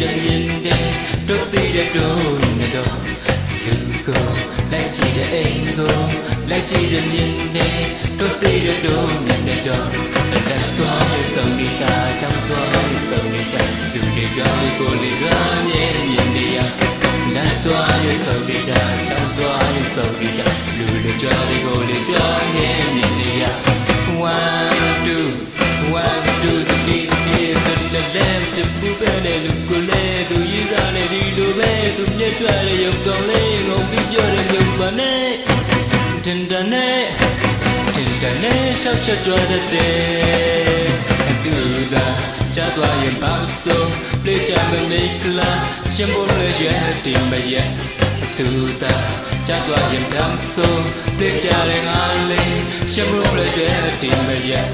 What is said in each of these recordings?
တဲ့မြင်တဲ့တို့သိတဲ့တို့နဲ့တော့လူကိုလိုက်ကြည့်တဲ့အိမ်ကိုလိုက်ကြည့်တဲ့မြင်တဲ့တို့သိတဲ့တို့နဲ့တော့လက်သွားရဲ့စုံနေချာချောင်းသွားရဲ့စုံနေချာလူတွေကြောင့်ကိုလေးကမြင်နေရလက်သွားရဲ့စုံနေချာချောင်းသွားရဲ့စုံနေချာလူတွေကြောင့်ကိုလေးကြောင့်မြင်နေရ 1 2 1 2 3 4 5 6 7 8 လူကိုလေသူရေးစားနေဒီလိုပဲသူမြက်ကြွတဲ့ရုပ်ကောင်းလေးငုံပြီးပြောတဲ့ရုပ်ပါနဲ့တင်တနဲ့ရှောက်ချက်ကြွတဲ့သူသာကြားသွားရင်ပေါက်ဆုံးပြေးကြမမေးကလာရှင်ဘုံလေးရဲ့တင်မရဲ့သူသာကြားသွားရင်ပေါက်ဆုံးပြေးကြတဲ့ငါလေးရှင်ဘုံလေးရဲ့တင်မရဲ့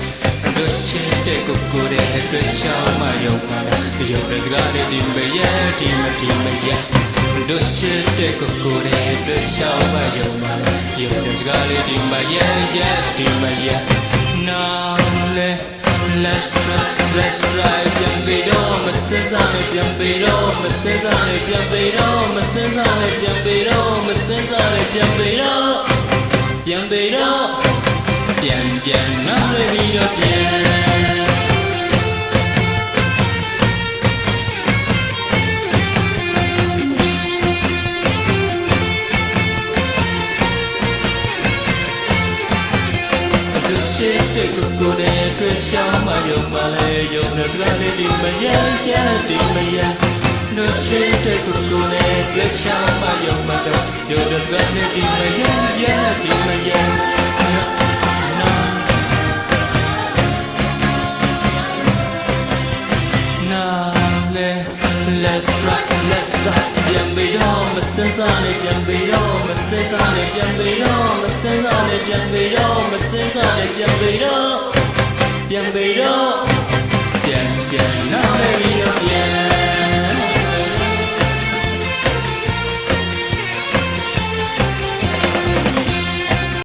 တို့ချစ်တဲ့ကိုကိုရဲ့အတွက်ချောင်းမယုံပါရုပ်တဲ့စကားလေးဒီမရဲ့ဒီမရဲ့တို့ချစ်တဲ့ကိုကိုရဲ့အတွက်ချောင်းမယုံပါရုပ်တဲ့စကားလေးဒီမရဲ့ဒီမရဲ့Now let's try ပြန်ပြီးတော့မစစနဲ့ပြန်ပြီးတော့မစစနဲ့ပြန်ပြီးတော့မစစနဲ့ပြန်ပြီးတော့မစစနဲ့ပြန်ပြီးတော့ပြန်နားရပြီးတော့ပြန်ချစ်တဲ့ကိုကိုရဲ့တွေ့ချောင်းမယုံပါလေယုံတဲ့စကားလေးဒီမရဲ့ဒီမရဲ့တို့ချစ်တဲ့ကိုကိုရဲ့တွေ့ချောင်းမယုံပါတော့ယုံတဲ့စကားလေးဒီမရဲ့ဒီမရဲ့ Let's rock ပြန်ပြီးတော့မစစနဲ့ပြန်ပြီးတော့မစစနဲ့ပြန်ပြီးတော့မစစနဲ့ပြန်ပြီးတော့မစစနဲ့ပြန်ပြီးတော့ပြန်နားလေ